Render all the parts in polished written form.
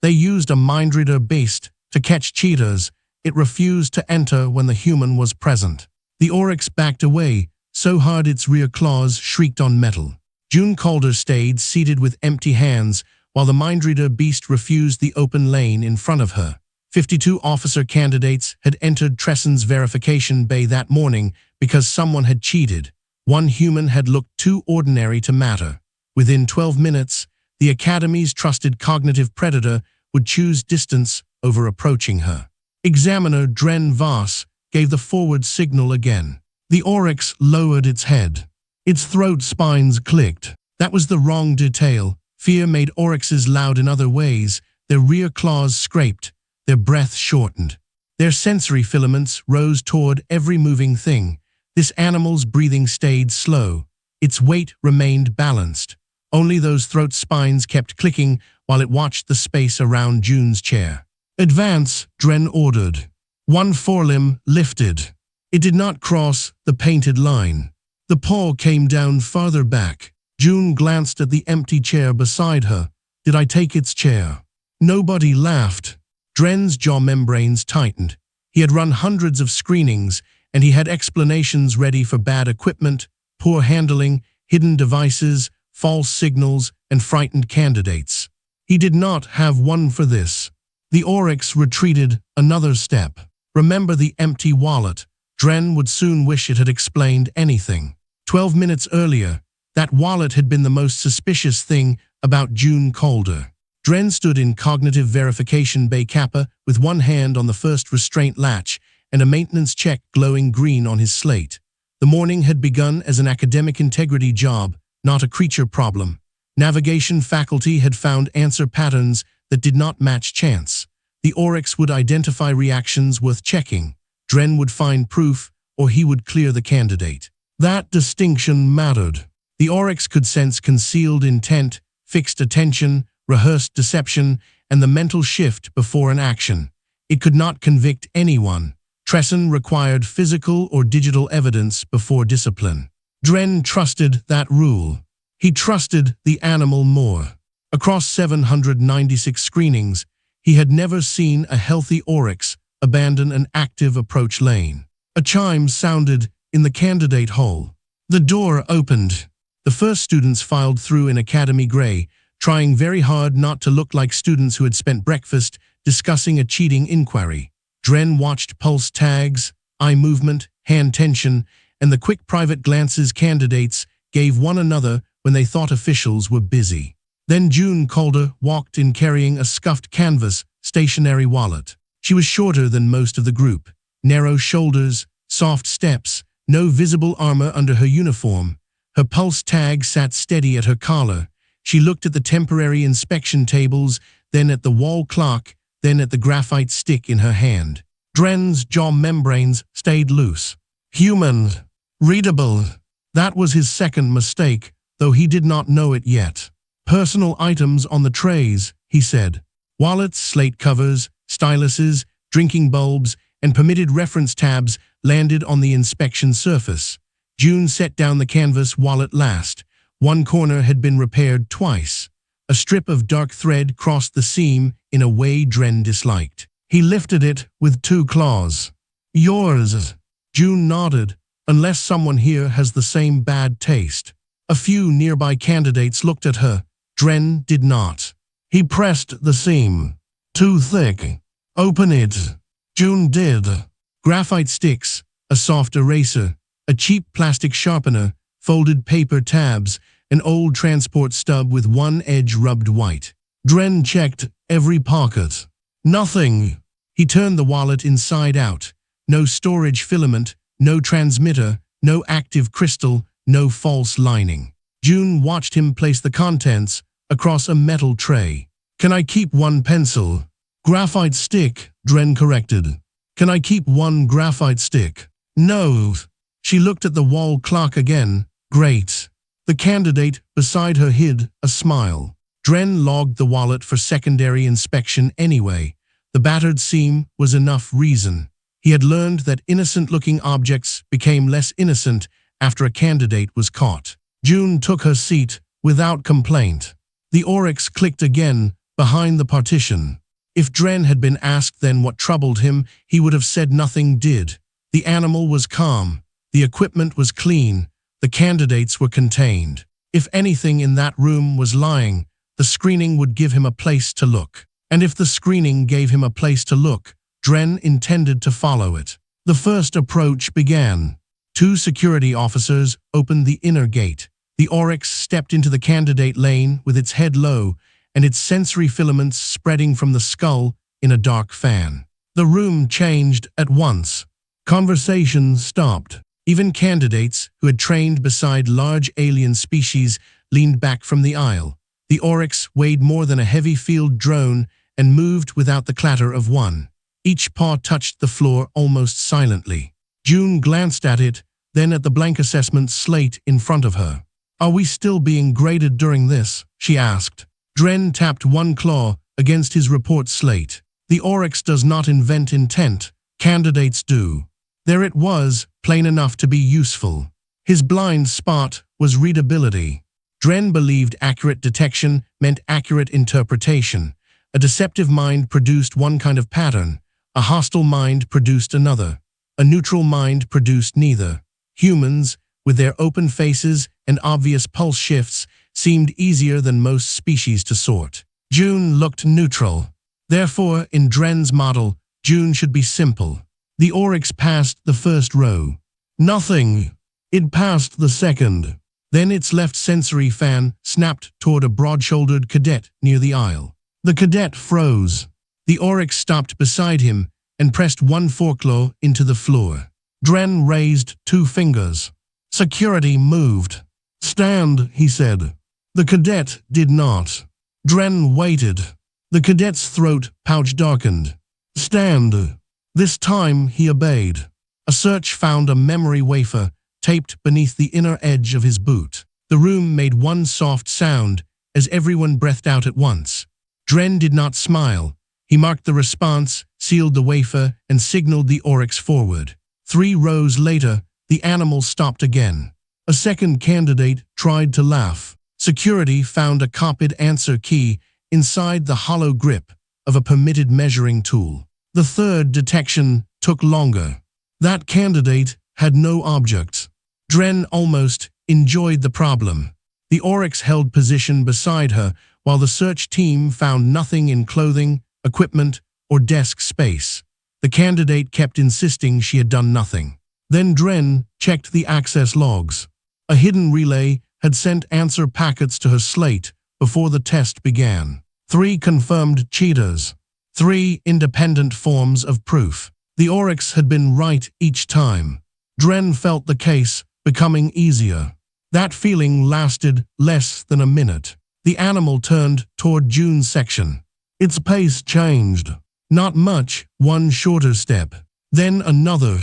They used a Mindreader beast to catch cheaters. It refused to enter when the human was present. The Oryx backed away, so hard its rear claws shrieked on metal. June Calder stayed seated with empty hands, while the Mindreader beast refused the open lane in front of her. 52 officer candidates had entered Tressen's verification bay that morning because someone had cheated. One human had looked too ordinary to matter. Within 12 minutes, the Academy's trusted cognitive predator would choose distance over approaching her. Examiner Dren Voss gave the forward signal again. The Oryx lowered its head. Its throat spines clicked. That was the wrong detail. Fear made Oryxes loud in other ways. Their rear claws scraped. Their breath shortened. Their sensory filaments rose toward every moving thing. This animal's breathing stayed slow. Its weight remained balanced. Only those throat spines kept clicking while it watched the space around June's chair. "Advance," Dren ordered. One forelimb lifted. It did not cross the painted line. The paw came down farther back. June glanced at the empty chair beside her. "Did I take its chair?" Nobody laughed. Dren's jaw membranes tightened. He had run hundreds of screenings, and he had explanations ready for bad equipment, poor handling, hidden devices, false signals, and frightened candidates. He did not have one for this. The Oryx retreated another step. Remember the empty wallet. Dren would soon wish it had explained anything. 12 minutes earlier, that wallet had been the most suspicious thing about June Calder. Dren stood in cognitive verification bay Kappa with one hand on the first restraint latch and a maintenance check glowing green on his slate. The morning had begun as an academic integrity job, not a creature problem. Navigation faculty had found answer patterns that did not match chance. The Oryx would identify reactions worth checking. Dren would find proof, or he would clear the candidate. That distinction mattered. The Oryx could sense concealed intent, fixed attention, rehearsed deception, and the mental shift before an action. It could not convict anyone. Tressen required physical or digital evidence before discipline. Dren trusted that rule. He trusted the animal more. Across 796 screenings, he had never seen a healthy Oryx abandon an active approach lane. A chime sounded in the candidate hall. The door opened. The first students filed through in Academy Gray, trying very hard not to look like students who had spent breakfast discussing a cheating inquiry. Dren watched pulse tags, eye movement, hand tension, and the quick private glances candidates gave one another when they thought officials were busy. Then June Calder walked in carrying a scuffed canvas, stationary wallet. She was shorter than most of the group. Narrow shoulders, soft steps, no visible armor under her uniform. Her pulse tag sat steady at her collar. She looked at the temporary inspection tables, then at the wall clock, then at the graphite stick in her hand. Dren's jaw membranes stayed loose. Human. Readable. That was his second mistake, though he did not know it yet. Personal items on the trays, he said. Wallets, slate covers, styluses, drinking bulbs, and permitted reference tabs landed on the inspection surface. June set down the canvas wallet last. One corner had been repaired twice. A strip of dark thread crossed the seam in a way Dren disliked. He lifted it with two claws. Yours. June nodded. Unless someone here has the same bad taste. A few nearby candidates looked at her. Dren did not. He pressed the seam. Too thick. Open it. June did. Graphite sticks, a soft eraser, a cheap plastic sharpener, folded paper tabs, an old transport stub with one edge rubbed white. Dren checked every pocket. Nothing. He turned the wallet inside out. No storage filament, no transmitter, no active crystal, no false lining. June watched him place the contents across a metal tray. Can I keep one pencil? Graphite stick, Dren corrected. Can I keep one graphite stick? No. She looked at the wall clock again. Great. The candidate beside her hid a smile. Dren logged the wallet for secondary inspection anyway. The battered seam was enough reason. He had learned that innocent-looking objects became less innocent after a candidate was caught. June took her seat without complaint. The Oryx clicked again, behind the partition. If Dren had been asked then what troubled him, he would have said nothing did. The animal was calm. The equipment was clean. The candidates were contained. If anything in that room was lying, the screening would give him a place to look. And if the screening gave him a place to look, Dren intended to follow it. The first approach began. 2 security officers opened the inner gate. The Oryx stepped into the candidate lane with its head low and its sensory filaments spreading from the skull in a dark fan. The room changed at once. Conversation stopped. Even candidates who had trained beside large alien species leaned back from the aisle. The Oryx weighed more than a heavy field drone and moved without the clatter of one. Each paw touched the floor almost silently. June glanced at it, then at the blank assessment slate in front of her. "Are we still being graded during this?" she asked. Dren tapped one claw against his report slate. "The Oryx does not invent intent. Candidates do." There it was, plain enough to be useful. His blind spot was readability. Dren believed accurate detection meant accurate interpretation. A deceptive mind produced one kind of pattern. A hostile mind produced another. A neutral mind produced neither. Humans, with their open faces and obvious pulse shifts, seemed easier than most species to sort. June looked neutral. Therefore, in Dren's model, June should be simple. The Oryx passed the first row. Nothing. It passed the second. Then its left sensory fan snapped toward a broad-shouldered cadet near the aisle. The cadet froze. The Oryx stopped beside him and pressed one foreclaw into the floor. Dren raised 2 fingers. Security moved. "Stand," he said. The cadet did not. Dren waited. The cadet's throat pouch darkened. "Stand." This time he obeyed. A search found a memory wafer taped beneath the inner edge of his boot. The room made one soft sound as everyone breathed out at once. Dren did not smile. He marked the response, sealed the wafer, and signaled the Oryx forward. 3 rows later, the animal stopped again. A second candidate tried to laugh. Security found a copied answer key inside the hollow grip of a permitted measuring tool. The third detection took longer. That candidate had no objects. Dren almost enjoyed the problem. The Oryx held position beside her while the search team found nothing in clothing, equipment, or desk space. The candidate kept insisting she had done nothing. Then Dren checked the access logs. A hidden relay had sent answer packets to her slate before the test began. 3 confirmed cheaters. 3 independent forms of proof. The Oryx had been right each time. Dren felt the case becoming easier. That feeling lasted less than a minute. The animal turned toward June's section. Its pace changed. Not much, one shorter step. Then another.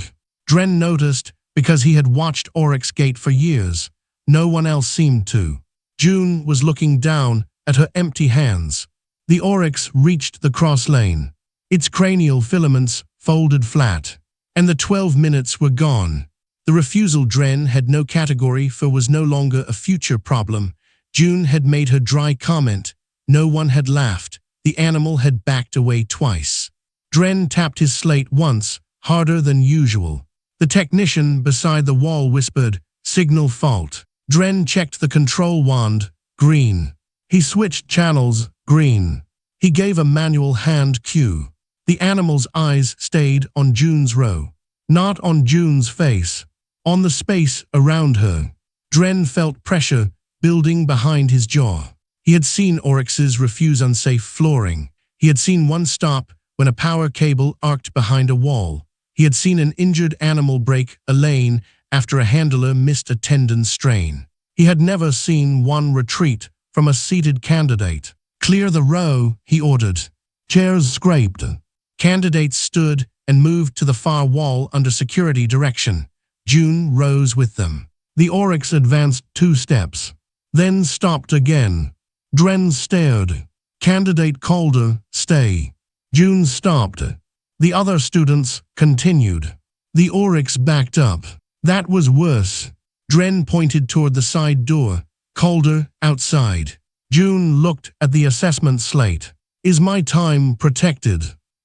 Dren noticed because he had watched Oryx gate for years. No one else seemed to. June was looking down at her empty hands. The Oryx reached the cross lane. Its cranial filaments folded flat. And the 12 minutes were gone. The refusal Dren had no category for was no longer a future problem. June had made her dry comment. No one had laughed. The animal had backed away twice. Dren tapped his slate once, harder than usual. The technician beside the wall whispered, "Signal fault." Dren checked the control wand. Green. He switched channels. Green. He gave a manual hand cue. The animal's eyes stayed on June's row. Not on June's face. On the space around her. Dren felt pressure building behind his jaw. He had seen Oryxes refuse unsafe flooring. He had seen one stop when a power cable arced behind a wall. He had seen an injured animal break a lane after a handler missed a tendon strain. He had never seen one retreat from a seated candidate. "Clear the row," he ordered. Chairs scraped. Candidates stood and moved to the far wall under security direction. June rose with them. The Oryx advanced 2 steps, then stopped again. Dren stared. Candidate Calder, "Stay." June stopped. The other students continued. The Oryx backed up. That was worse. Dren pointed toward the side door. Calder, outside. June looked at the assessment slate. Is my time protected?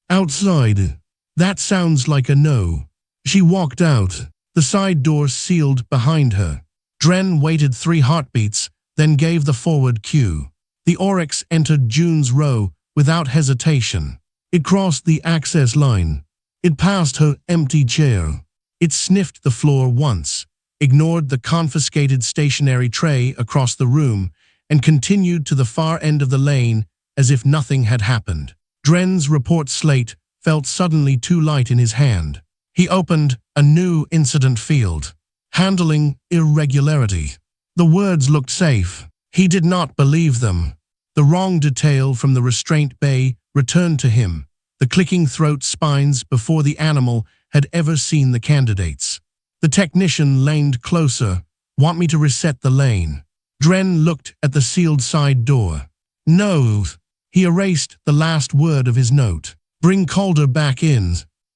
Outside. That sounds like a no. She walked out. The side door sealed behind her. Dren waited 3 heartbeats, then gave the forward cue. The Oryx entered June's row without hesitation. It crossed the access line. It passed her empty chair. It sniffed the floor once, ignored the confiscated stationery tray across the room, and continued to the far end of the lane as if nothing had happened. Dren's report slate felt suddenly too light in his hand. He opened a new incident field. Handling irregularity. The words looked safe. He did not believe them. The wrong detail from the restraint bay returned to him, the clicking throat spines before the animal had ever seen the candidates. The technician leaned closer. Want me to reset the lane? Dren looked at the sealed side door. No. He erased the last word of his note. Bring Calder back in.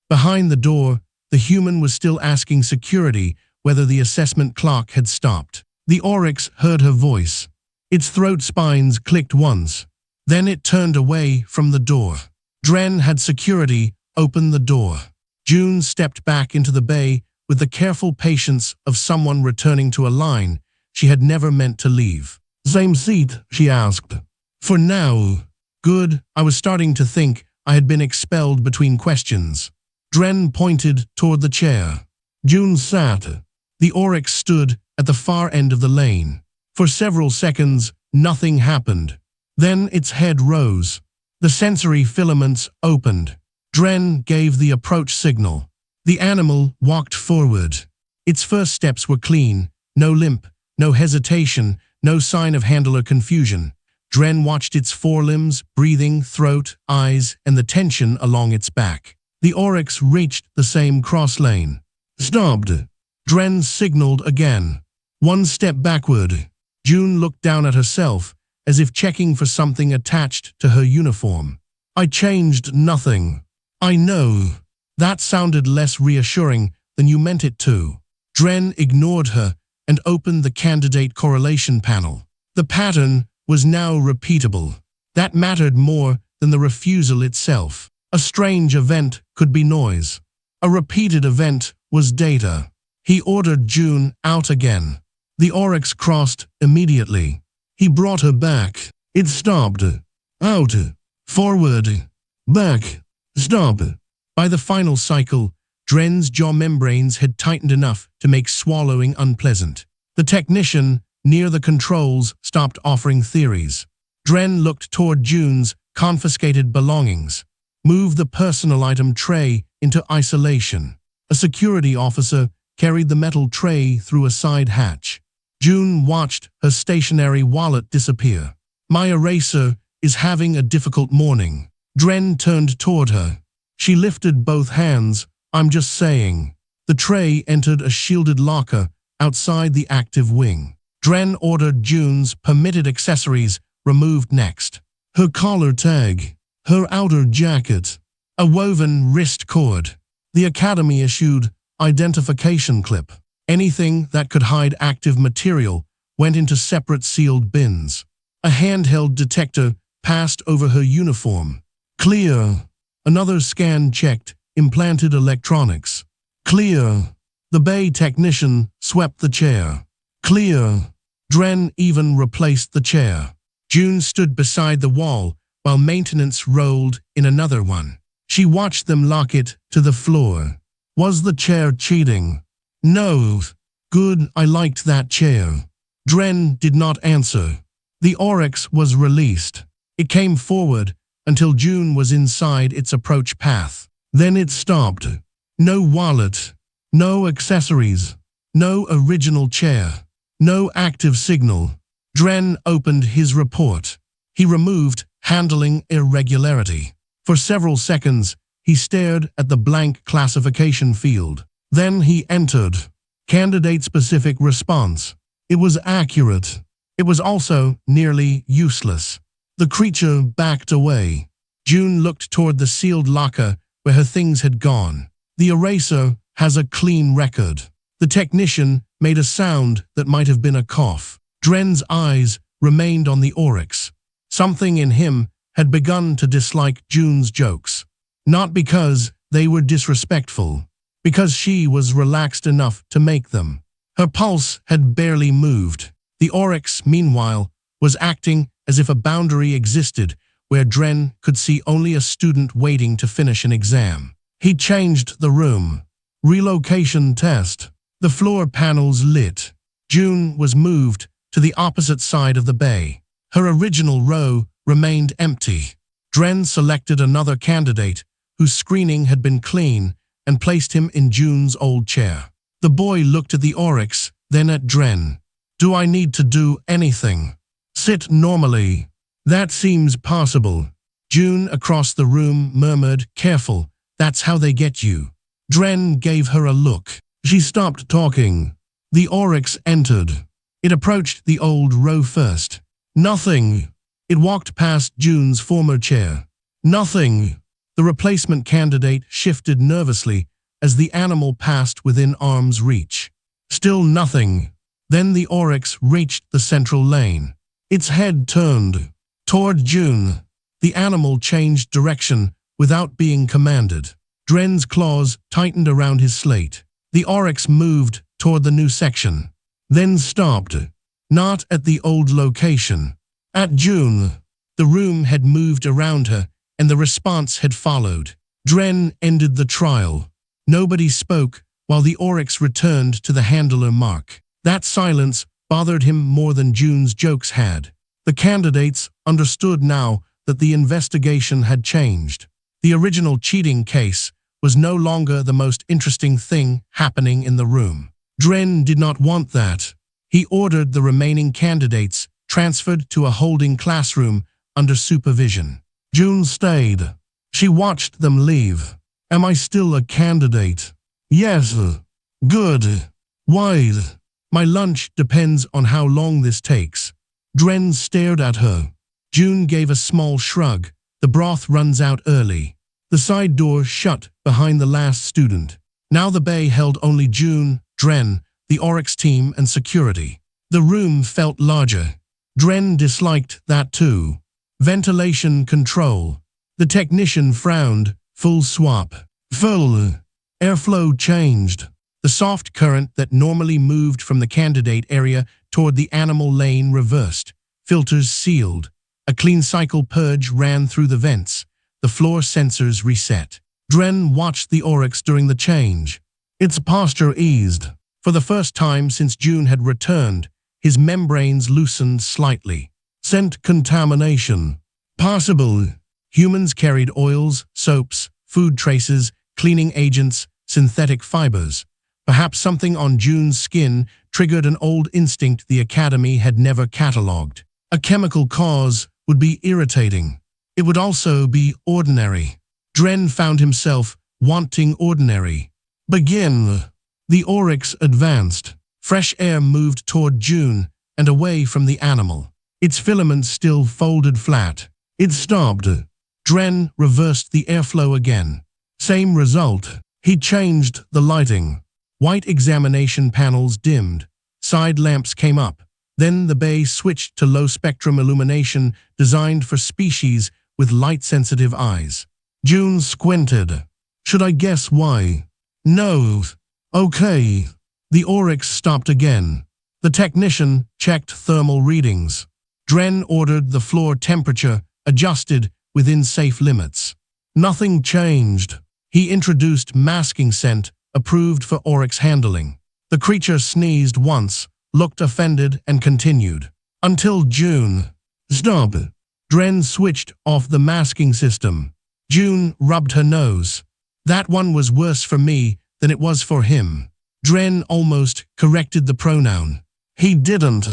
Behind the door, the human was still asking security whether the assessment clock had stopped. The Oryx heard her voice. Its throat spines clicked once. Then it turned away from the door. Dren had security open the door. June stepped back into the bay with the careful patience of someone returning to a line she had never meant to leave. Same seat, she asked. For now. Good, I was starting to think I had been expelled between questions. Dren pointed toward the chair. June sat. The Oryx stood at the far end of the lane. For several seconds, nothing happened. Then its head rose. The sensory filaments opened. Dren gave the approach signal. The animal walked forward. Its first steps were clean, no limp, no hesitation, no sign of handler confusion. Dren watched its forelimbs, breathing, throat, eyes, and the tension along its back. The Oryx reached the same cross lane. Stopped. Dren signaled again. One step backward. June looked down at herself, as if checking for something attached to her uniform. I changed nothing. I know. That sounded less reassuring than you meant it to. Dren ignored her and opened the candidate correlation panel. The pattern was now repeatable. That mattered more than the refusal itself. A strange event could be noise. A repeated event was data. He ordered June out again. The Oryx crossed immediately. He brought her back. It stopped. Out. Forward. Back. Stop. By the final cycle, Dren's jaw membranes had tightened enough to make swallowing unpleasant. The technician, near the controls, stopped offering theories. Dren looked toward June's confiscated belongings. Move the personal item tray into isolation. A security officer carried the metal tray through a side hatch. June watched her stationary wallet disappear. My eraser is having a difficult morning. Dren turned toward her. She lifted both hands. I'm just saying. The tray entered a shielded locker outside the active wing. Dren ordered June's permitted accessories removed next. Her collar tag. Her outer jacket. A woven wrist cord. The Academy issued identification clip. Anything that could hide active material went into separate sealed bins. A handheld detector passed over her uniform. Clear. Another scan checked implanted electronics. Clear. The bay technician swept the chair. Clear. Dren even replaced the chair. June stood beside the wall while maintenance rolled in another one. She watched them lock it to the floor. Was the chair cheating? No. Good, I liked that chair. Dren did not answer. The Oryx was released. It came forward until June was inside its approach path. Then it stopped. No wallet. No accessories. No original chair. No active signal. Dren opened his report. He removed handling irregularity. For several seconds, he stared at the blank classification field. Then he entered. Candidate-specific response. It was accurate. It was also nearly useless. The creature backed away. June looked toward the sealed locker where her things had gone. The eraser has a clean record. The technician made a sound that might have been a cough. Dren's eyes remained on the Oryx. Something in him had begun to dislike June's jokes. Not because they were disrespectful, because she was relaxed enough to make them. Her pulse had barely moved. The Oryx, meanwhile, was acting as if a boundary existed where Dren could see only a student waiting to finish an exam. He changed the room. Relocation test. The floor panels lit. June was moved to the opposite side of the bay. Her original row remained empty. Dren selected another candidate whose screening had been clean and placed him in June's old chair. The boy looked at the Oryx, then at Dren. "Do I need to do anything?" "Sit normally." "That seems possible." June across the room murmured, "Careful, that's how they get you." Dren gave her a look. She stopped talking. The Oryx entered. It approached the old row first. "Nothing." It walked past June's former chair. "Nothing." The replacement candidate shifted nervously as the animal passed within arm's reach. Still nothing. Then the Oryx reached the central lane. Its head turned toward June. The animal changed direction without being commanded. Dren's claws tightened around his slate. The Oryx moved toward the new section, then stopped. Not at the old location. At June. The room had moved around her, and the response had followed. Dren ended the trial. Nobody spoke while the Oryx returned to the handler mark. That silence bothered him more than June's jokes had. The candidates understood now that the investigation had changed. The original cheating case was no longer the most interesting thing happening in the room. Dren did not want that. He ordered the remaining candidates transferred to a holding classroom under supervision. June stayed. She watched them leave. "Am I still a candidate?" "Yes." "Good." "Why?" "My lunch depends on how long this takes." Dren stared at her. June gave a small shrug. "The broth runs out early." The side door shut behind the last student. Now the bay held only June, Dren, the Oryx team, and security. The room felt larger. Dren disliked that too. Ventilation control. The technician frowned. "Full swap." "Full." Airflow changed. The soft current that normally moved from the candidate area toward the animal lane reversed. Filters sealed. A clean cycle purge ran through the vents. The floor sensors reset. Dren watched the Oryx during the change. Its posture eased. For the first time since June had returned, his membranes loosened slightly. Scent contamination. Possible. Humans carried oils, soaps, food traces, cleaning agents, synthetic fibers. Perhaps something on June's skin triggered an old instinct the Academy had never catalogued. A chemical cause would be irritating. It would also be ordinary. Dren found himself wanting ordinary. "Begin." The Oryx advanced. Fresh air moved toward June and away from the animal. Its filaments still folded flat. It stopped. Dren reversed the airflow again. Same result. He changed the lighting. White examination panels dimmed. Side lamps came up. Then the bay switched to low-spectrum illumination designed for species with light-sensitive eyes. June squinted. "Should I guess why?" "No." "Okay." The Oryx stopped again. The technician checked thermal readings. Dren ordered the floor temperature adjusted within safe limits. Nothing changed. He introduced masking scent approved for Oryx handling. The creature sneezed once, looked offended, and continued. Until June. "Stop." Dren switched off the masking system. June rubbed her nose. "That one was worse for me than it was for him." Dren almost corrected the pronoun. He didn't.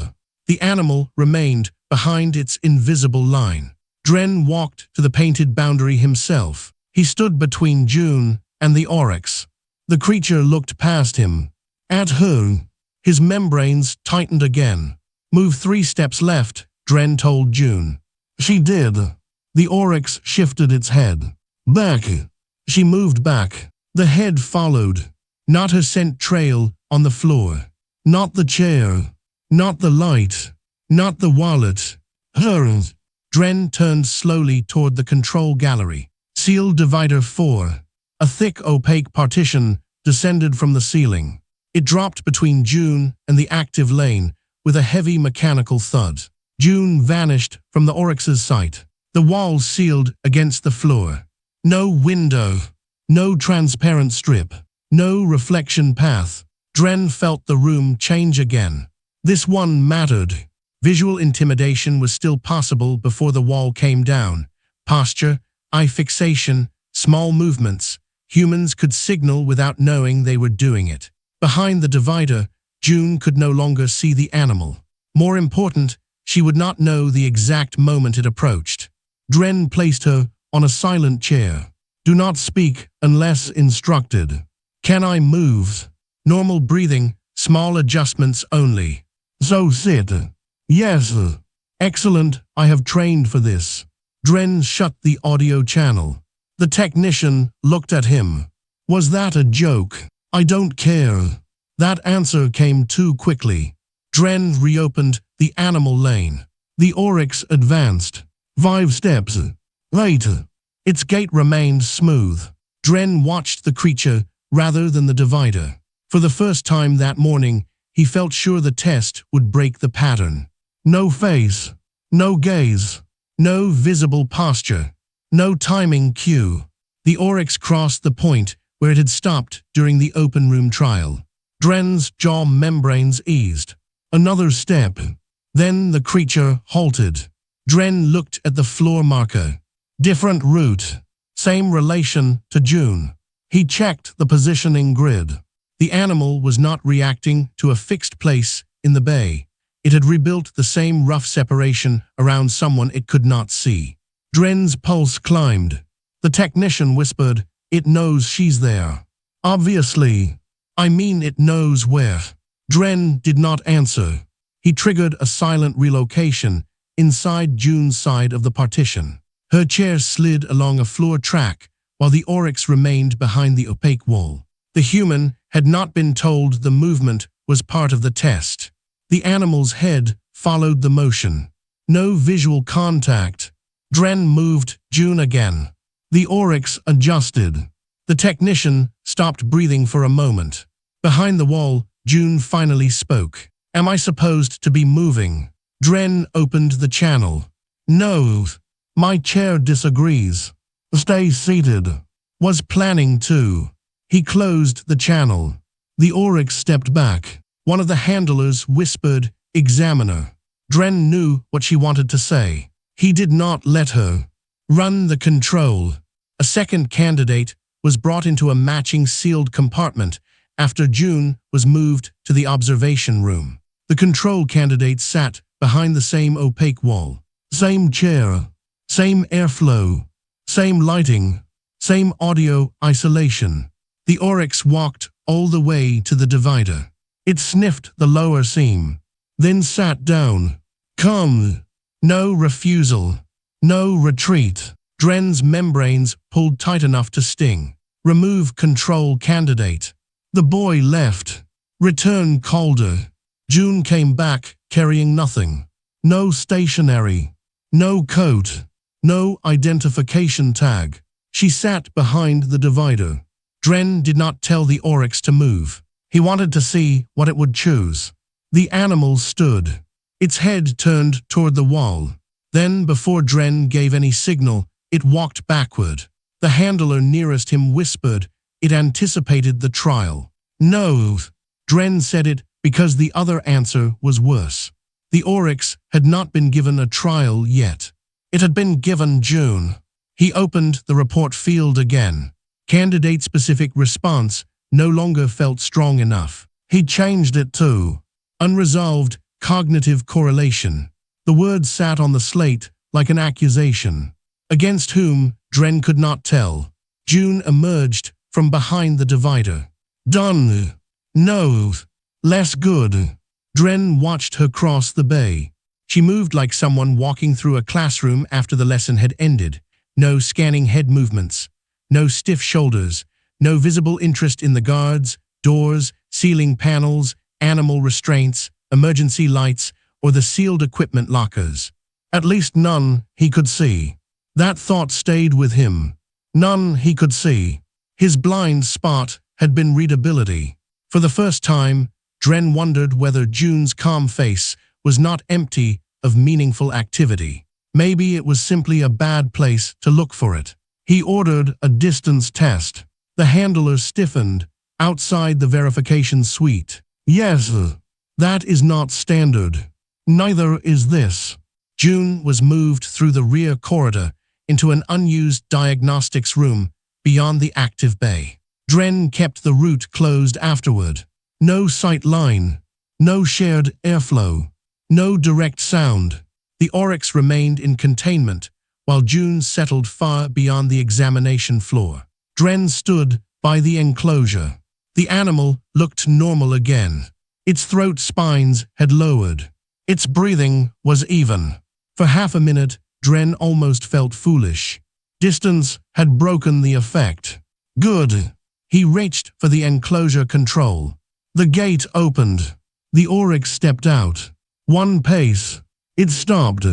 The animal remained behind its invisible line. Dren walked to the painted boundary himself. He stood between June and the Oryx. The creature looked past him. At her. His membranes tightened again. "Move 3 steps left," Dren told June. She did. The Oryx shifted its head. "Back." She moved back. The head followed. Not her scent trail on the floor. Not the chair. Not the light. Not the wallet. Her. Dren turned slowly toward the control gallery. Sealed divider 4. A thick, opaque partition descended from the ceiling. It dropped between June and the active lane with a heavy mechanical thud. June vanished from the Oryx's sight. The walls sealed against the floor. No window. No transparent strip. No reflection path. Dren felt the room change again. This one mattered. Visual intimidation was still possible before the wall came down. Posture, eye fixation, small movements. Humans could signal without knowing they were doing it. Behind the divider, June could no longer see the animal. More important, she would not know the exact moment it approached. Dren placed her on a silent chair. Do not speak unless instructed. Can I move? Normal breathing, small adjustments only. So sit. Yes. Excellent, I have trained for this. Dren shut the audio channel. The technician looked at him. Was that a joke? I don't care. That answer came too quickly. Dren reopened the animal lane. The Oryx advanced. 5 steps. Later. Its gait remained smooth. Dren watched the creature rather than the divider. For the first time that morning, he felt sure the test would break the pattern. No face. No gaze. No visible posture. No timing cue. The Oryx crossed the point where it had stopped during the open room trial. Dren's jaw membranes eased. Another step. Then the creature halted. Dren looked at the floor marker. Different route. Same relation to June. He checked the positioning grid. The animal was not reacting to a fixed place in the bay. It had rebuilt the same rough separation around someone it could not see. Dren's pulse climbed. The technician whispered, "It knows she's there." Obviously. I mean, it knows where. Dren did not answer. He triggered a silent relocation inside June's side of the partition. Her chair slid along a floor track while the Oryx remained behind the opaque wall. The human had not been told the movement was part of the test. The animal's head followed the motion. No visual contact. Dren moved June again. The Oryx adjusted. The technician stopped breathing for a moment. Behind the wall, June finally spoke. Am I supposed to be moving? Dren opened the channel. No. My chair disagrees. Stay seated. Was planning to. He closed the channel. The Oryx stepped back. One of the handlers whispered, "Examiner." Dren knew what she wanted to say. He did not let her. Run the control. A second candidate was brought into a matching sealed compartment after June was moved to the observation room. The control candidate sat behind the same opaque wall. Same chair. Same airflow. Same lighting. Same audio isolation. The Oryx walked all the way to the divider. It sniffed the lower seam, then sat down. Come. No refusal. No retreat. Dren's membranes pulled tight enough to sting. Remove control candidate. The boy left. Return Calder. June came back carrying nothing. No stationery. No coat. No identification tag. She sat behind the divider. Dren did not tell the Oryx to move. He wanted to see what it would choose. The animal stood. Its head turned toward the wall. Then, before Dren gave any signal, it walked backward. The handler nearest him whispered. It anticipated the trial. No. Dren said it because the other answer was worse. The Oryx had not been given a trial yet. It had been given June. He opened the report field again. Candidate-specific response no longer felt strong enough. He changed it to unresolved cognitive correlation. The word sat on the slate like an accusation. Against whom, Dren could not tell. June emerged from behind the divider. Done. No. Less good. Dren watched her cross the bay. She moved like someone walking through a classroom after the lesson had ended. No scanning head movements. No stiff shoulders. No visible interest in the guards, doors, ceiling panels, animal restraints, emergency lights, or the sealed equipment lockers. At least none he could see. That thought stayed with him. None he could see. His blind spot had been readability. For the first time, Dren wondered whether June's calm face was not empty of meaningful activity. Maybe it was simply a bad place to look for it. He ordered a distance test. The handler stiffened outside the verification suite. Yes, that is not standard. Neither is this. June was moved through the rear corridor into an unused diagnostics room beyond the active bay. Dren kept the route closed afterward. No sight line, no shared airflow, no direct sound. The Oryx remained in containment while June settled far beyond the examination floor. Dren stood by the enclosure. The animal looked normal again. Its throat spines had lowered. Its breathing was even. For half a minute, Dren almost felt foolish. Distance had broken the effect. Good. He reached for the enclosure control. The gate opened. The Oryx stepped out. One pace. It stopped.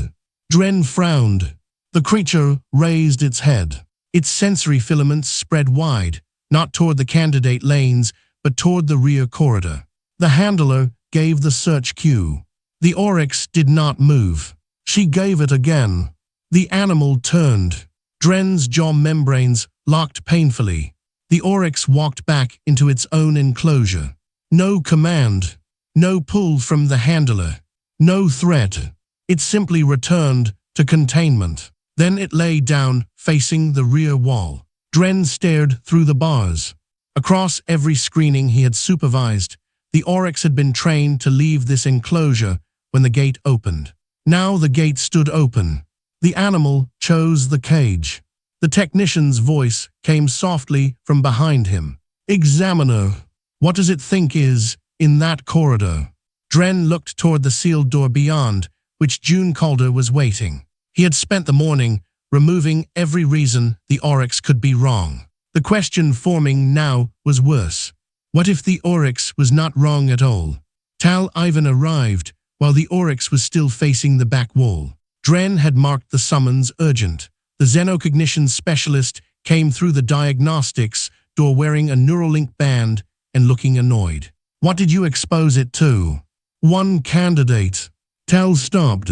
Dren frowned. The creature raised its head. Its sensory filaments spread wide, not toward the candidate lanes, but toward the rear corridor. The handler gave the search cue. The Oryx did not move. She gave it again. The animal turned. Dren's jaw membranes locked painfully. The Oryx walked back into its own enclosure. No command. No pull from the handler. No threat. It simply returned to containment. Then it lay down, facing the rear wall. Dren stared through the bars. Across every screening he had supervised, the Oryx had been trained to leave this enclosure when the gate opened. Now the gate stood open. The animal chose the cage. The technician's voice came softly from behind him. "Examiner, what does it think is in that corridor?" Dren looked toward the sealed door beyond, which June Calder was waiting. He had spent the morning removing every reason the Oryx could be wrong. The question forming now was worse. What if the Oryx was not wrong at all? Tal Ivan arrived while the Oryx was still facing the back wall. Dren had marked the summons urgent. The xenocognition specialist came through the diagnostics door wearing a Neuralink band and looking annoyed. "What did you expose it to?" "One candidate." Tal stopped.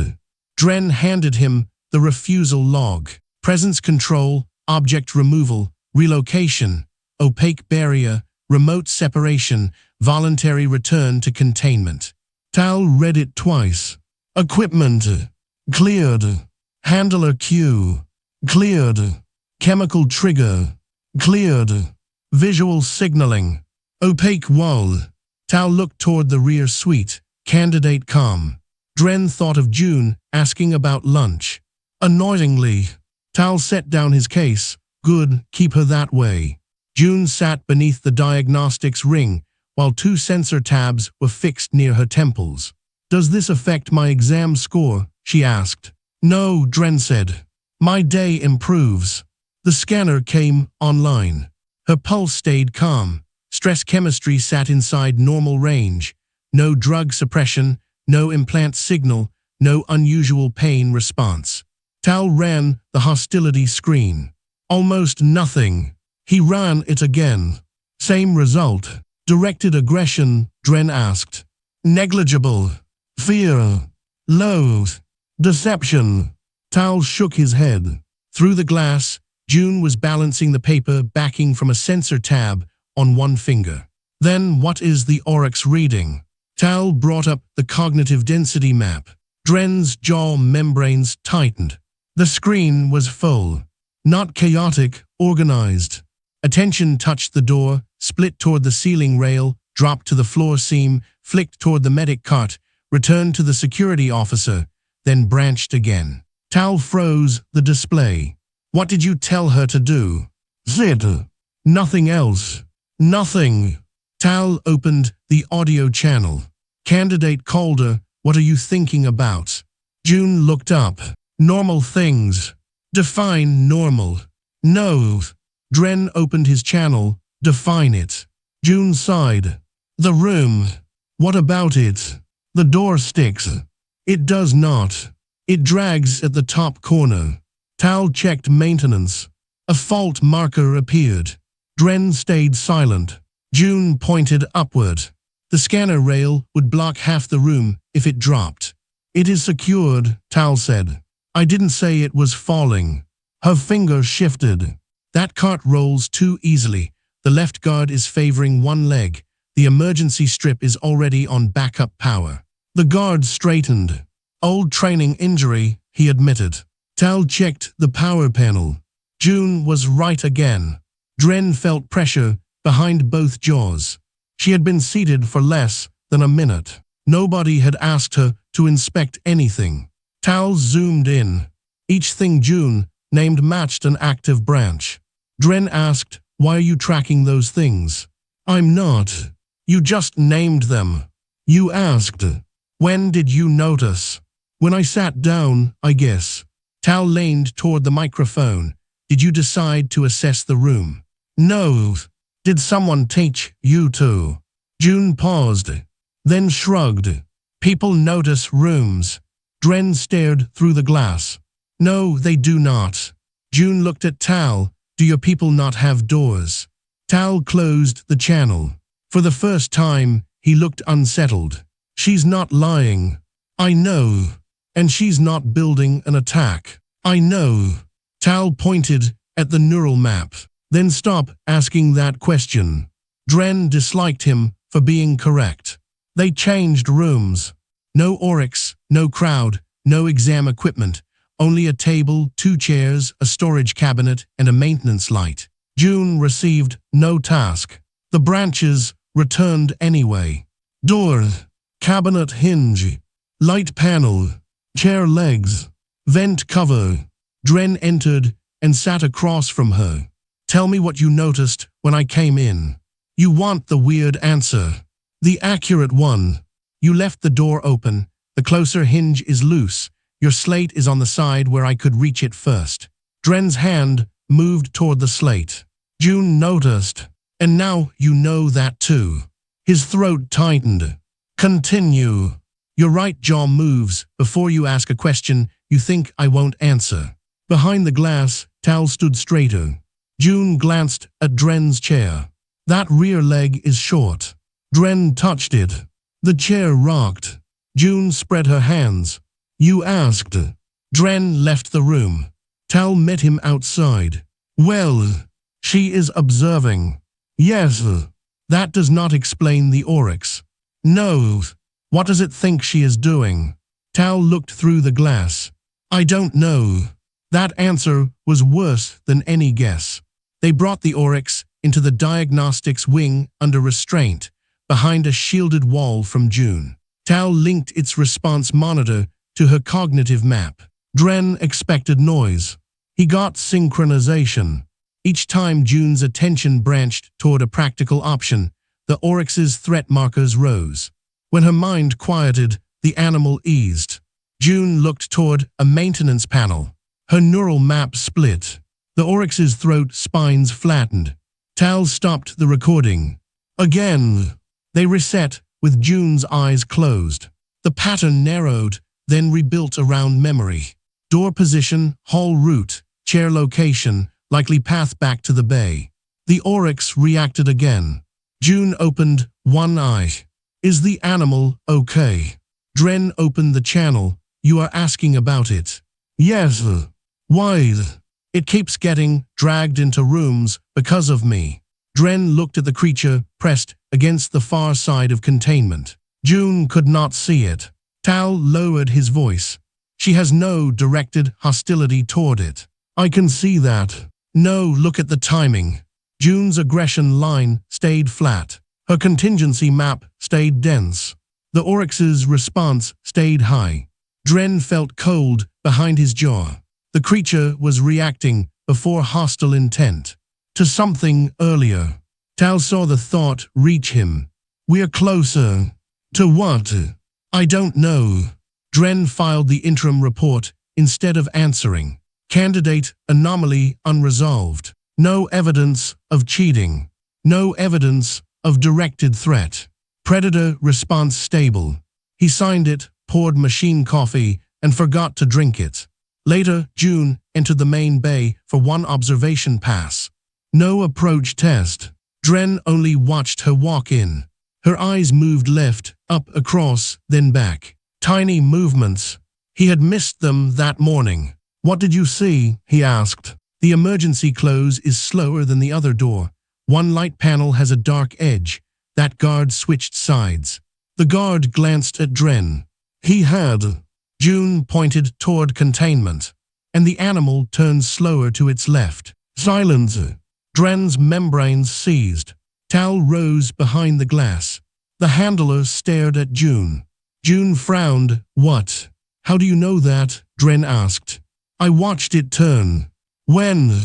Dren handed him the refusal log. Presence control, object removal, relocation, opaque barrier, remote separation, voluntary return to containment. Tal read it twice. Equipment. Cleared. Handler Q. Cleared. Chemical trigger. Cleared. Visual signaling. Opaque wall. Tal looked toward the rear suite. Candidate calm. Dren thought of June asking about lunch. Annoyingly, Tal set down his case. Good, keep her that way. June sat beneath the diagnostics ring, while two sensor tabs were fixed near her temples. "Does this affect my exam score?" she asked. "No," Dren said. "My day improves." The scanner came online. Her pulse stayed calm. Stress chemistry sat inside normal range. No drug suppression, no implant signal, no unusual pain response. Tal ran the hostility screen. Almost nothing. He ran it again. Same result. Directed aggression, Dren asked. Negligible. Fear. Loathe. Deception. Tal shook his head. Through the glass, June was balancing the paper backing from a sensor tab on one finger. "Then what is the Oryx reading?" Tal brought up the cognitive density map. Dren's jaw membranes tightened. The screen was full. Not chaotic, organized. Attention touched the door, split toward the ceiling rail, dropped to the floor seam, flicked toward the medic cart, returned to the security officer, then branched again. Tal froze the display. "What did you tell her to do?" "Zit. Nothing else. Nothing." Tal opened the audio channel. "Candidate Calder, what are you thinking about?" June looked up. "Normal things." "Define normal." "No." Dren opened his channel. "Define it." June sighed. "The room." "What about it?" "The door sticks." "It does not." It drags at the top corner. Tal checked maintenance. A fault marker appeared. Dren stayed silent. June pointed upward. The scanner rail would block half the room if it dropped. It is secured, Tal said. I didn't say it was falling. Her finger shifted. That cart rolls too easily. The left guard is favoring one leg. The emergency strip is already on backup power. The guard straightened. Old training injury, he admitted. Tal checked the power panel. June was right again. Dren felt pressure behind both jaws. She had been seated for less than a minute. Nobody had asked her to inspect anything. Tal zoomed in. Each thing June named matched an active branch. Dren asked, "Why are you tracking those things?" "I'm not. You just named them." "You asked. When did you notice?" "When I sat down, I guess." Tal leaned toward the microphone. "Did you decide to assess the room?" "No." "Did someone teach you to?" June paused, then shrugged. "People notice rooms." Dren stared through the glass. "No, they do not." June looked at Tal. "Do your people not have doors?" Tal closed the channel. For the first time, he looked unsettled. "She's not lying." "I know." "And she's not building an attack." "I know." Tal pointed at the neural map. "Then stop asking that question." Dren disliked him for being correct. They changed rooms. No Oryx, no crowd, no exam equipment. Only a table, 2 chairs, a storage cabinet, and a maintenance light. June received no task. The branches returned anyway. Door, cabinet hinge, light panel, chair legs, vent cover. Dren entered and sat across from her. "Tell me what you noticed when I came in." "You want the weird answer." "The accurate one." "You left the door open. The closer hinge is loose. Your slate is on the side where I could reach it first." Dren's hand moved toward the slate. June noticed. "And now you know that too." His throat tightened. "Continue." "Your right jaw moves. Before you ask a question, you think I won't answer." Behind the glass, Tal stood straighter. June glanced at Dren's chair. "That rear leg is short." Dren touched it. The chair rocked. June spread her hands. "You asked." Dren left the room. Tal met him outside. "Well, she is observing." "Yes." "That does not explain the Oryx." "No." "What does it think she is doing?" Tal looked through the glass. "I don't know." That answer was worse than any guess. They brought the Oryx into the diagnostics wing under restraint, behind a shielded wall from June. Tal linked its response monitor to her cognitive map. Dren expected noise. He got synchronization. Each time June's attention branched toward a practical option, the Oryx's threat markers rose. When her mind quieted, the animal eased. June looked toward a maintenance panel. Her neural map split. The Oryx's throat spines flattened. Tal stopped the recording. Again. They reset, with June's eyes closed. The pattern narrowed, then rebuilt around memory. Door position, hall route, chair location, likely path back to the bay. The Oryx reacted again. June opened one eye. "Is the animal okay?" Dren opened the channel. "You are asking about it." "Yes." "Why?" "It keeps getting dragged into rooms because of me." Dren looked at the creature pressed against the far side of containment. June could not see it. Tal lowered his voice. "She has no directed hostility toward it." "I can see that." "No, look at the timing." June's aggression line stayed flat. Her contingency map stayed dense. The Oryx's response stayed high. Dren felt cold behind his jaw. The creature was reacting before hostile intent to something earlier. Tal saw the thought reach him. "We're closer." "To what?" "I don't know." Dren filed the interim report instead of answering. Candidate anomaly unresolved. No evidence of cheating. No evidence of directed threat. Predator response stable. He signed it, poured machine coffee, and forgot to drink it. Later, June entered the main bay for one observation pass. No approach test. Dren only watched her walk in. Her eyes moved left, up, across, then back. Tiny movements. He had missed them that morning. "What did you see?" he asked. "The emergency close is slower than the other door. One light panel has a dark edge. That guard switched sides." The guard glanced at Dren. He had. June pointed toward containment, and the animal turned slower to its left. Silence. Dren's membranes seized. Tal rose behind the glass. The handler stared at June. June frowned. "What? How do you know that?" Dren asked. "I watched it turn." "When?"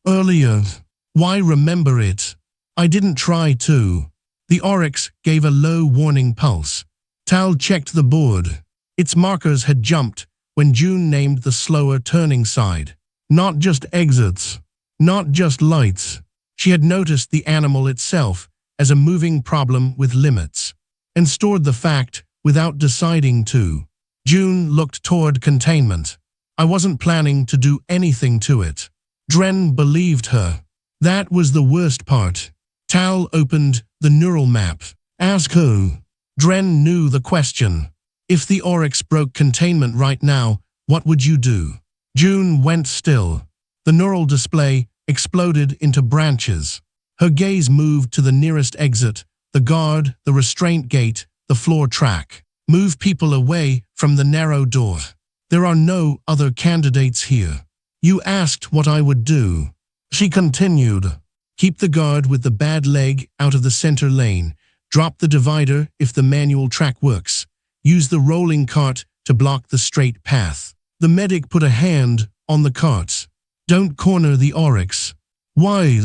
"Earlier." "Why remember it?" "I didn't try to." The Oryx gave a low warning pulse. Tal checked the board. Its markers had jumped when June named the slower turning side. Not just exits. Not just lights. She had noticed the animal itself as a moving problem with limits, and stored the fact without deciding to. June looked toward containment. "I wasn't planning to do anything to it." Dren believed her. That was the worst part. Tal opened the neural map. "Ask who?" Dren knew the question. "If the Oryx broke containment right now, what would you do?" June went still. The neural display exploded into branches. Her gaze moved to the nearest exit, the guard, the restraint gate, the floor track. "Move people away from the narrow door. There are no other candidates here." "You asked what I would do." She continued. "Keep the guard with the bad leg out of the center lane. Drop the divider if the manual track works. Use the rolling cart to block the straight path." The medic put a hand on the cart. "Don't corner the Oryx." "Why?"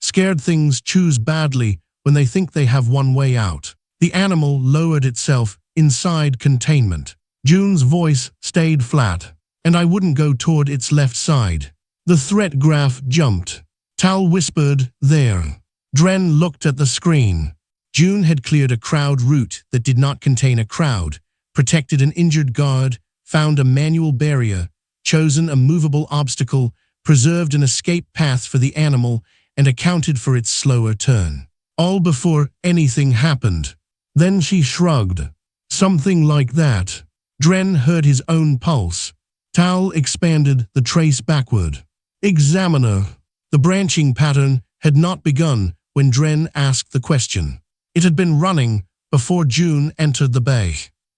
"Scared things choose badly when they think they have one way out." The animal lowered itself inside containment. June's voice stayed flat. "And I wouldn't go toward its left side." The threat graph jumped. Tal whispered, "There." Dren looked at the screen. June had cleared a crowd route that did not contain a crowd, protected an injured guard, found a manual barrier, chosen a movable obstacle, preserved an escape path for the animal, and accounted for its slower turn. All before anything happened. Then she shrugged. "Something like that." Dren heard his own pulse. Tal expanded the trace backward. "Examiner." The branching pattern had not begun when Dren asked the question. It had been running before June entered the bay,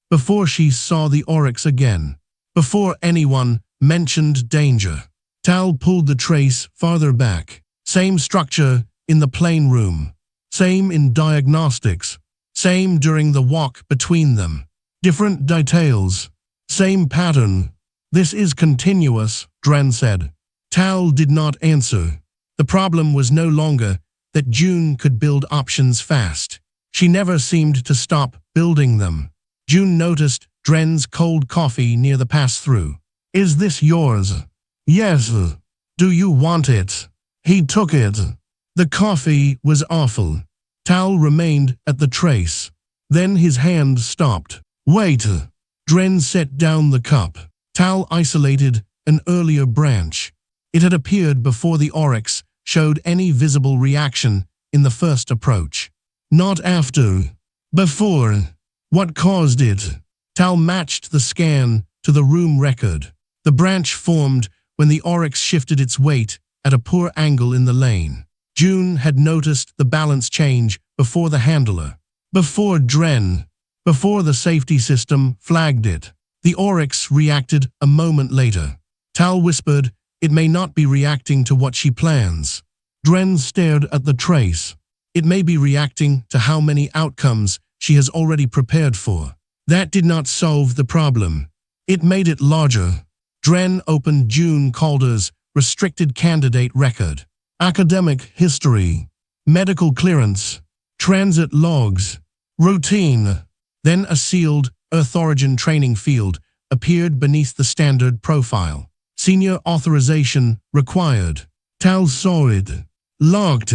before she saw the Oryx again, before anyone mentioned danger. Tal pulled the trace farther back. Same structure in the plane room. Same in diagnostics. Same during the walk between them. Different details. Same pattern. "This is continuous," Dren said. Tal did not answer. The problem was no longer that June could build options fast. She never seemed to stop building them. June noticed Dren's cold coffee near the pass-through. "Is this yours?" "Yes." "Do you want it?" He took it. The coffee was awful. Tal remained at the trace. Then his hand stopped. "Wait." Dren set down the cup. Tal isolated an earlier branch. It had appeared before the Oryx showed any visible reaction in the first approach. Not after. Before. What caused it? Tal matched the scan to the room record. The branch formed when the Oryx shifted its weight at a poor angle in the lane. June had noticed the balance change before the handler. Before Dren. Before the safety system flagged it. The Oryx reacted a moment later. Tal whispered, "It may not be reacting to what she plans." Dren stared at the trace. "It may be reacting to how many outcomes she has already prepared for." That did not solve the problem. It made it larger. Dren opened June Calder's restricted candidate record. Academic history. Medical clearance. Transit logs. Routine. Then a sealed Earth origin training field appeared beneath the standard profile. Senior authorization required. Tal saw it. Locked.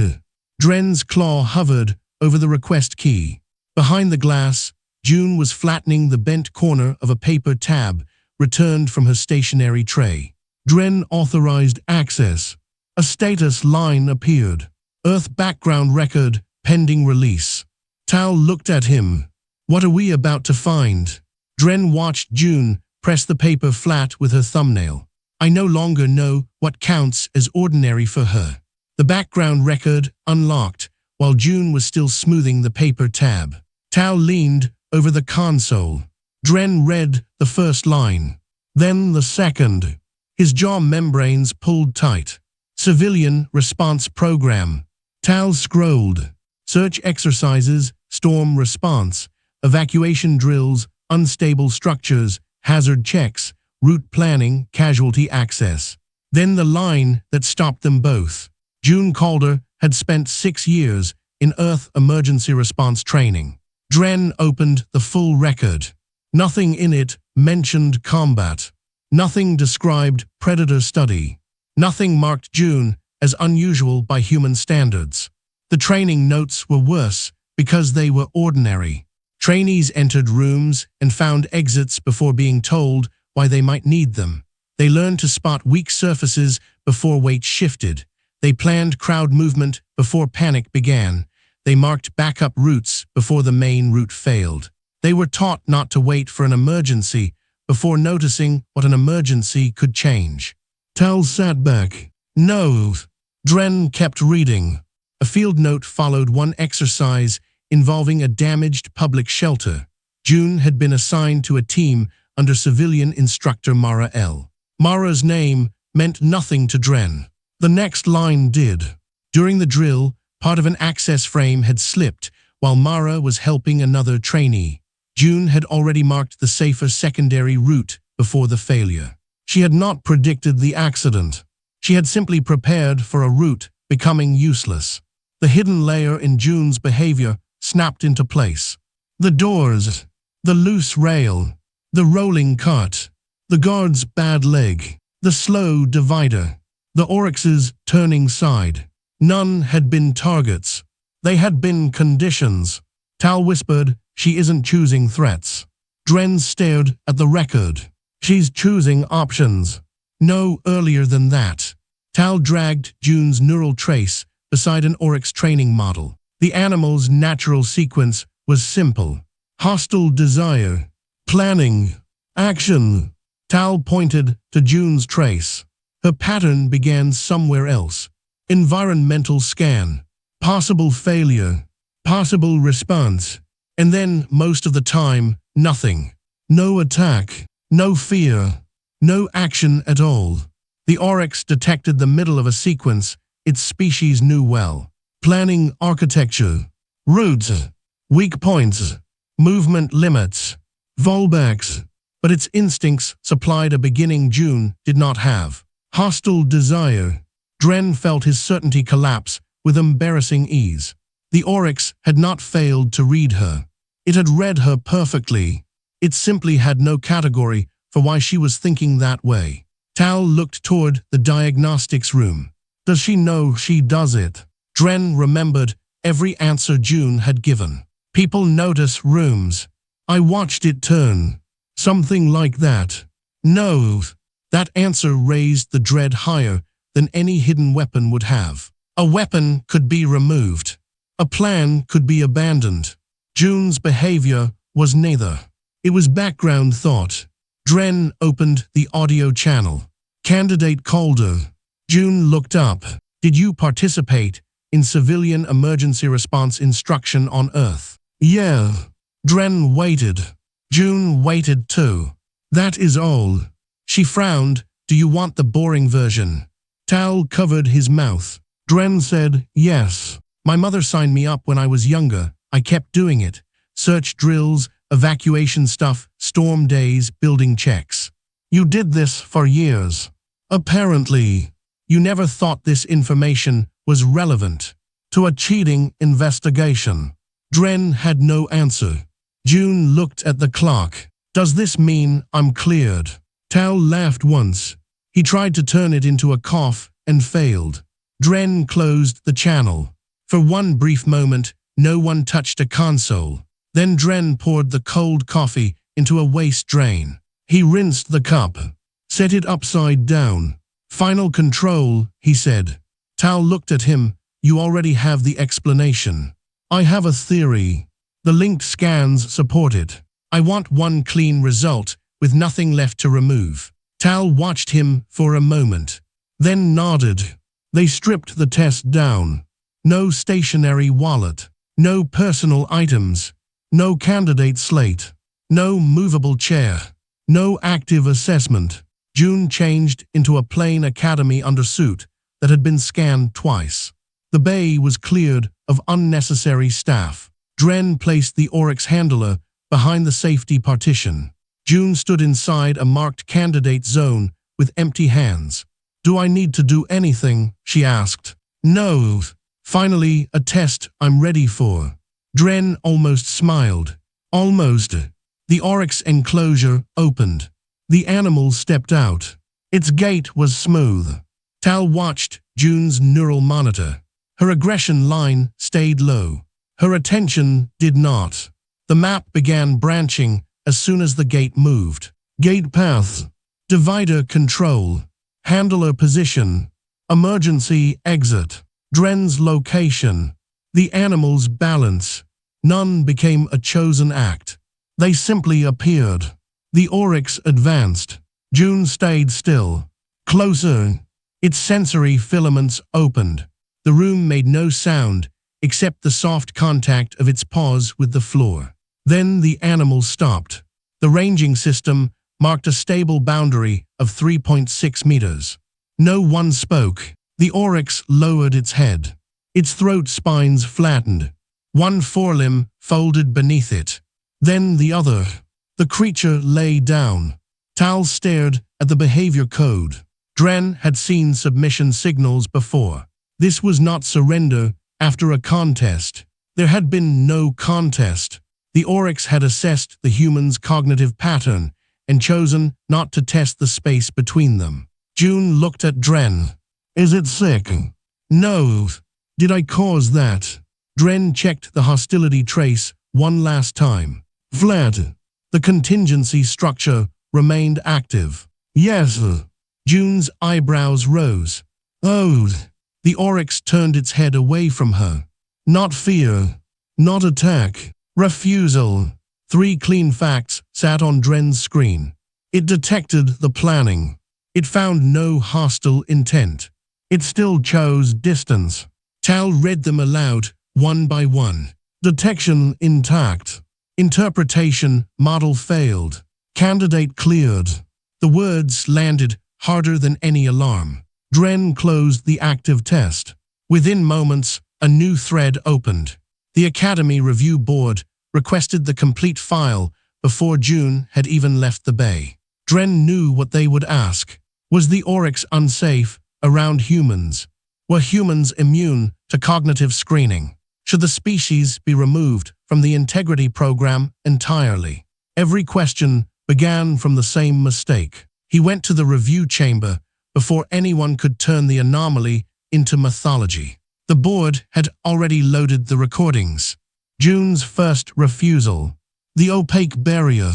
Dren's claw hovered over the request key. Behind the glass, June was flattening the bent corner of a paper tab returned from her stationary tray. Dren authorized access. A status line appeared. Earth background record, pending release. Tal looked at him. What are we about to find? Dren watched June press the paper flat with her thumbnail. I no longer know what counts as ordinary for her. The background record unlocked while June was still smoothing the paper tab. Tal leaned over the console. Dren read the first line, then the second. His jaw membranes pulled tight. Civilian response program. Tal scrolled. Search exercises, storm response, evacuation drills, unstable structures, hazard checks, route planning, casualty access. Then the line that stopped them both. June Calder had spent 6 years in Earth emergency response training. Dren opened the full record. Nothing in it mentioned combat. Nothing described predator study. Nothing marked June as unusual by human standards. The training notes were worse because they were ordinary. Trainees entered rooms and found exits before being told why they might need them. They learned to spot weak surfaces before weight shifted. They planned crowd movement before panic began. They marked backup routes before the main route failed. They were taught not to wait for an emergency before noticing what an emergency could change. Tal sat back. No. Dren kept reading. A field note followed one exercise involving a damaged public shelter. June had been assigned to a team under civilian instructor Mara L. Mara's name meant nothing to Dren. The next line did. During the drill, part of an access frame had slipped while Mara was helping another trainee. June had already marked the safer secondary route before the failure. She had not predicted the accident. She had simply prepared for a route becoming useless. The hidden layer in June's behavior snapped into place. The doors, the loose rail, the rolling cart, the guard's bad leg, the slow divider, the Oryx's turning side. None had been targets. They had been conditions. Tal whispered, "She isn't choosing threats." Dren stared at the record. "She's choosing options." No earlier than that. Tal dragged June's neural trace beside an Oryx training model. The animal's natural sequence was simple. Hostile desire, planning, action. Tal pointed to June's trace. Her pattern began somewhere else. Environmental scan, possible failure, possible response, and then most of the time, nothing. No attack, no fear, no action at all. The Oryx detected the middle of a sequence its species knew well. Planning architecture, routes, weak points, movement limits, fallbacks. But its instincts supplied a beginning June did not have. Hostile desire. Dren felt his certainty collapse with embarrassing ease. The Oryx had not failed to read her. It had read her perfectly. It simply had no category for why she was thinking that way. Tal looked toward the diagnostics room. Does she know she does it? Dren remembered every answer June had given. People notice rooms. I watched it turn. Something like that. No. That answer raised the dread higher than any hidden weapon would have. A weapon could be removed. A plan could be abandoned. June's behavior was neither. It was background thought. Dren opened the audio channel. Candidate Calder. June looked up. Did you participate in civilian emergency response instruction on Earth? Yeah. Dren waited. June waited too. That is all. She frowned. Do you want the boring version? Tal covered his mouth. Dren said, yes. My mother signed me up when I was younger. I kept doing it. Search drills, evacuation stuff, storm days, building checks. You did this for years. Apparently, you never thought this information was relevant to a cheating investigation. Dren had no answer. June looked at the clock. Does this mean I'm cleared? Tal laughed once. He tried to turn it into a cough and failed. Dren closed the channel. For one brief moment, no one touched a console. Then Dren poured the cold coffee into a waste drain. He rinsed the cup. Set it upside down. Final control, he said. Tal looked at him. You already have the explanation. I have a theory. The linked scans support it. I want one clean result, with nothing left to remove. Tal watched him for a moment, then nodded. They stripped the test down. No stationary wallet. No personal items. No candidate slate. No movable chair. No active assessment. June changed into a plain academy undersuit that had been scanned twice. The bay was cleared of unnecessary staff. Dren placed the Oryx handler behind the safety partition. June stood inside a marked candidate zone with empty hands. Do I need to do anything? She asked. No. Finally, a test I'm ready for. Dren almost smiled. Almost. The Oryx enclosure opened. The animal stepped out. Its gait was smooth. Tal watched June's neural monitor. Her aggression line stayed low. Her attention did not. The map began branching as soon as the gate moved. Gate path. Divider control. Handler position. Emergency exit. Dren's location. The animal's balance. None became a chosen act. They simply appeared. The Oryx advanced. June stayed still. Closer. Its sensory filaments opened. The room made no sound except the soft contact of its paws with the floor. Then the animal stopped. The ranging system marked a stable boundary of 3.6 meters. No one spoke. The Oryx lowered its head. Its throat spines flattened. One forelimb folded beneath it. Then the other. The creature lay down. Tal stared at the behavior code. Dren had seen submission signals before. This was not surrender after a contest. There had been no contest. The Oryx had assessed the human's cognitive pattern and chosen not to test the space between them. June looked at Dren. Is it sick? No. Did I cause that? Dren checked the hostility trace one last time. Flat. The contingency structure remained active. Yes. June's eyebrows rose. Oh. The Oryx turned its head away from her. Not fear. Not attack. Refusal. 3 clean facts sat on Dren's screen. It detected the planning. It found no hostile intent. It still chose distance. Tal read them aloud, one by one. Detection intact. Interpretation model failed. Candidate cleared. The words landed harder than any alarm. Dren closed the active test. Within moments, a new thread opened. The Academy Review Board requested the complete file before June had even left the bay. Dren knew what they would ask. Was the Oryx unsafe around humans? Were humans immune to cognitive screening? Should the species be removed from the integrity program entirely? Every question began from the same mistake. He went to the review chamber before anyone could turn the anomaly into mythology. The board had already loaded the recordings. June's first refusal. The opaque barrier.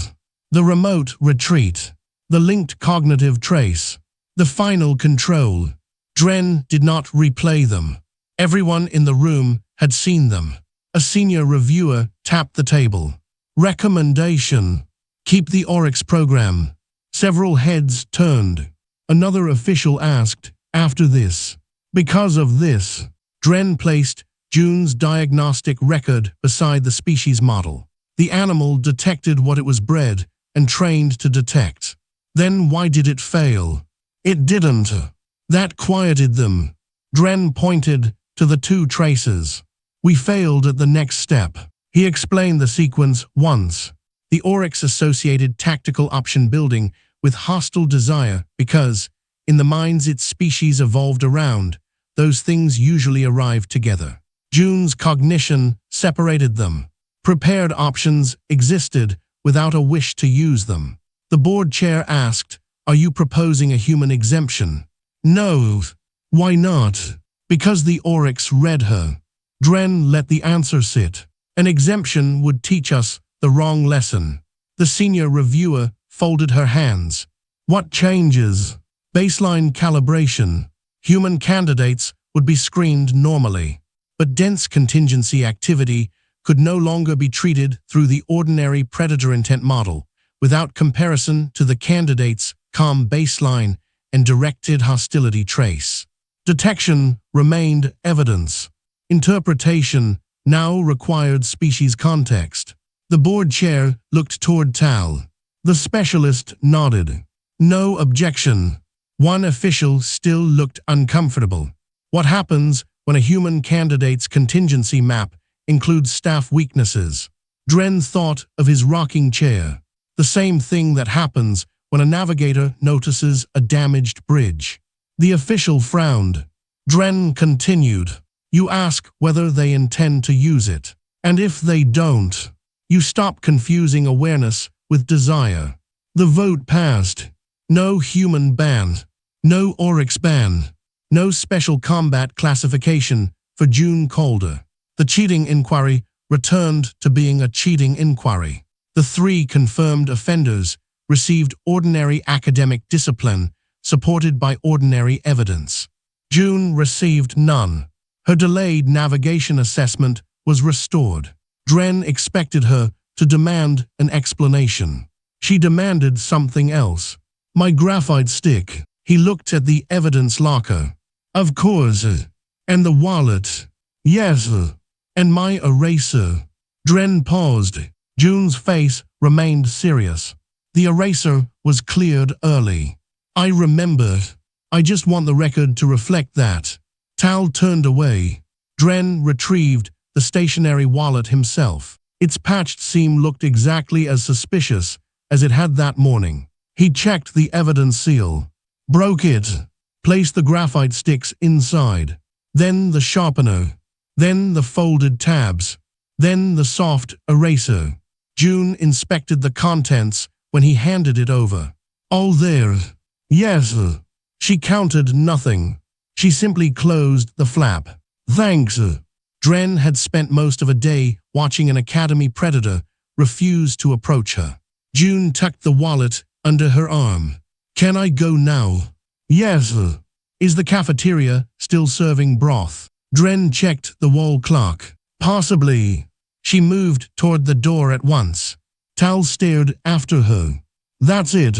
The remote retreat. The linked cognitive trace. The final control. Dren did not replay them. Everyone in the room had seen them. A senior reviewer tapped the table. Recommendation. Keep the Oryx program. Several heads turned. Another official asked, after this. Because of this. Dren placed June's diagnostic record beside the species model. The animal detected what it was bred and trained to detect. Then why did it fail? It didn't. That quieted them. Dren pointed to the 2 traces. We failed at the next step. He explained the sequence once. The Oryx associated tactical option building with hostile desire because, in the minds its species evolved around, those things usually arrived together. June's cognition separated them. Prepared options existed without a wish to use them. The board chair asked, "Are you proposing a human exemption?" No. Why not? Because the Oryx read her. Dren let the answer sit. An exemption would teach us the wrong lesson. The senior reviewer folded her hands. What changes? Baseline calibration. Human candidates would be screened normally, but dense contingency activity could no longer be treated through the ordinary predator intent model without comparison to the candidate's calm baseline and directed hostility trace. Detection remained evidence. Interpretation now required species context. The board chair looked toward Tal. The specialist nodded. No objection. One official still looked uncomfortable. What happens when a human candidate's contingency map includes staff weaknesses? Dren thought of his rocking chair. The same thing that happens when a navigator notices a damaged bridge. The official frowned. Dren continued. You ask whether they intend to use it. And if they don't, you stop confusing awareness with desire. The vote passed. No human ban. No Oryx ban. No special combat classification for June Calder. The cheating inquiry returned to being a cheating inquiry. The 3 confirmed offenders received ordinary academic discipline supported by ordinary evidence. June received none. Her delayed navigation assessment was restored. Dren expected her to demand an explanation. She demanded something else. My graphite stick. He looked at the evidence locker. Of course. And the wallet. Yes. And my eraser. Dren paused. June's face remained serious. The eraser was cleared early. I remembered. I just want the record to reflect that. Tal turned away. Dren retrieved the stationary wallet himself. Its patched seam looked exactly as suspicious as it had that morning. He checked the evidence seal. Broke it. Placed the graphite sticks inside. Then the sharpener. Then the folded tabs. Then the soft eraser. June inspected the contents when he handed it over. All there. Yes. She counted nothing. She simply closed the flap. Thanks. Dren had spent most of a day watching an academy predator refuse to approach her. June tucked the wallet under her arm. Can I go now? Yes. Is the cafeteria still serving broth? Dren checked the wall clock. Possibly. She moved toward the door at once. Tal stared after her. That's it.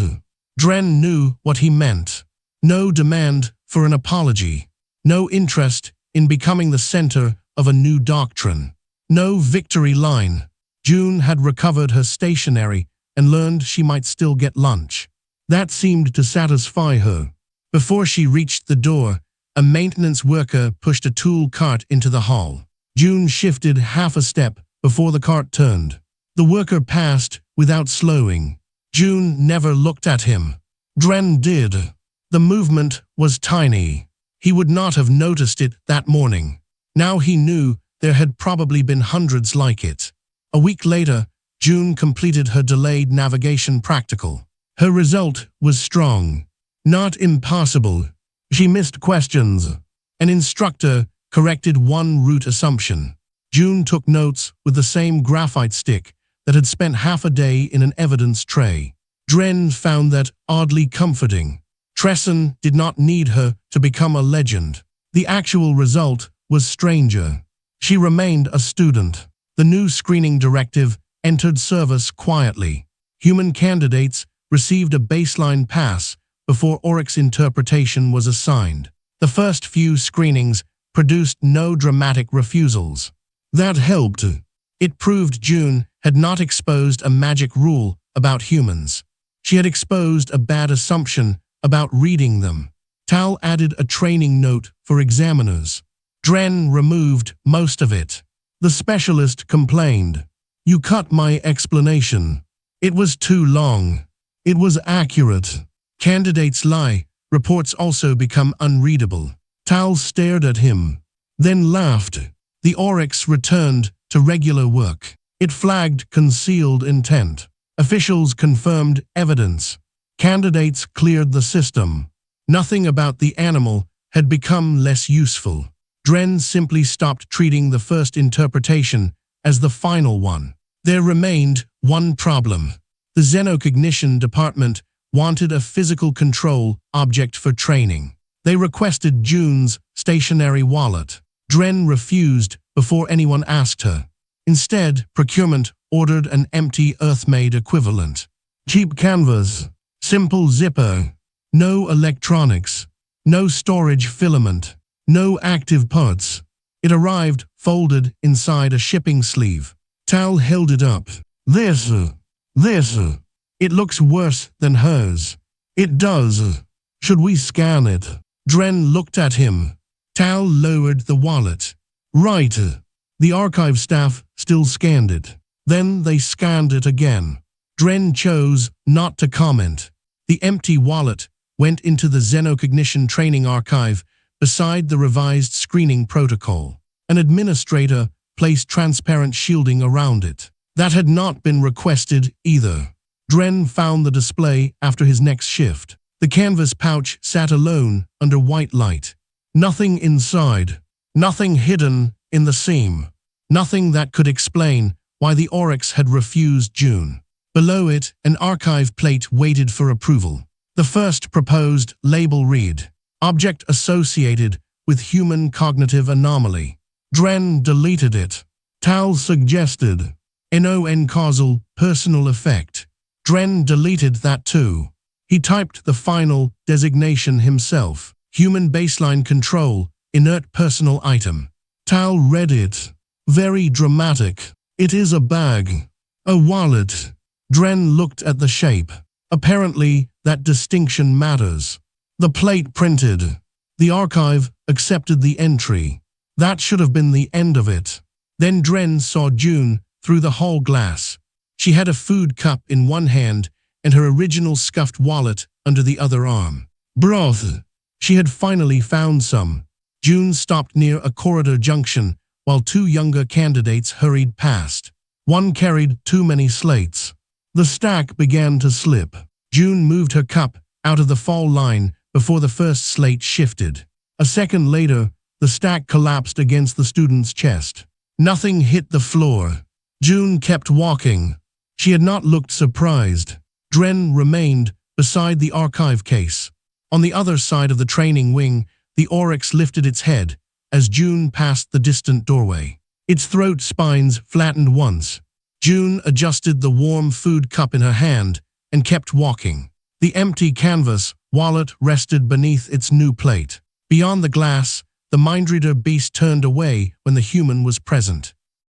Dren knew what he meant. No demand for an apology. No interest in becoming the center of a new doctrine. No victory line. June had recovered her stationery and learned she might still get lunch. That seemed to satisfy her. Before she reached the door, a maintenance worker pushed a tool cart into the hall. June shifted half a step before the cart turned. The worker passed without slowing. June never looked at him. Dren did. The movement was tiny. He would not have noticed it that morning. Now he knew there had probably been hundreds like it. A week later, June completed her delayed navigation practical. Her result was strong. Not impossible. She missed questions. An instructor corrected one route assumption. June took notes with the same graphite stick that had spent half a day in an evidence tray. Dren found that oddly comforting. Tresson did not need her to become a legend. The actual result was stranger. She remained a student. The new screening directive entered service quietly. Human candidates received a baseline pass before Oryx interpretation was assigned. The first few screenings produced no dramatic refusals. That helped. It proved June had not exposed a magic rule about humans. She had exposed a bad assumption about reading them. Tal added a training note for examiners. Dren removed most of it. The specialist complained. You cut my explanation. It was too long. It was accurate. Candidates lie. Reports also become unreadable. Tal stared at him, then laughed. The Oryx returned to regular work. It flagged concealed intent. Officials confirmed evidence. Candidates cleared the system. Nothing about the animal had become less useful. Dren simply stopped treating the first interpretation as the final one. There remained one problem. The Xenocognition department wanted a physical control object for training. They requested June's stationary wallet. Dren refused before anyone asked her. Instead, procurement ordered an empty Earth-made equivalent. Cheap canvas, simple zipper, no electronics, no storage filament, no active parts. It arrived folded inside a shipping sleeve. Tal held it up. This. It looks worse than hers. It does. Should we scan it? Dren looked at him. Tal lowered the wallet. Right. The archive staff still scanned it. Then they scanned it again. Dren chose not to comment. The empty wallet went into the Xenocognition training archive beside the revised screening protocol. An administrator placed transparent shielding around it. That had not been requested either. Dren found the display after his next shift. The canvas pouch sat alone under white light. Nothing inside. Nothing hidden in the seam. Nothing that could explain why the Oryx had refused June. Below it, an archive plate waited for approval. The first proposed label read, "Object associated with human cognitive anomaly." Dren deleted it. Tal suggested, "NON causal personal effect." Dren deleted that too. He typed the final designation himself. Human baseline control, inert personal item. Tal read it. Very dramatic. It is a bag. A wallet. Dren looked at the shape. Apparently, that distinction matters. The plate printed. The archive accepted the entry. That should have been the end of it. Then Dren saw June through the whole glass. She had a food cup in one hand and her original scuffed wallet under the other arm. Broth. She had finally found some. June stopped near a corridor junction while two younger candidates hurried past. One carried too many slates. The stack began to slip. June moved her cup out of the fall line before the first slate shifted. A second later, the stack collapsed against the student's chest. Nothing hit the floor. June kept walking. She had not looked surprised. Dren remained beside the archive case. On the other side of the training wing, the Oryx lifted its head as June passed the distant doorway. Its throat spines flattened once. June adjusted the warm food cup in her hand and kept walking. The empty canvas wallet rested beneath its new plate. Beyond the glass, the Mindreader beast turned away when the human was present.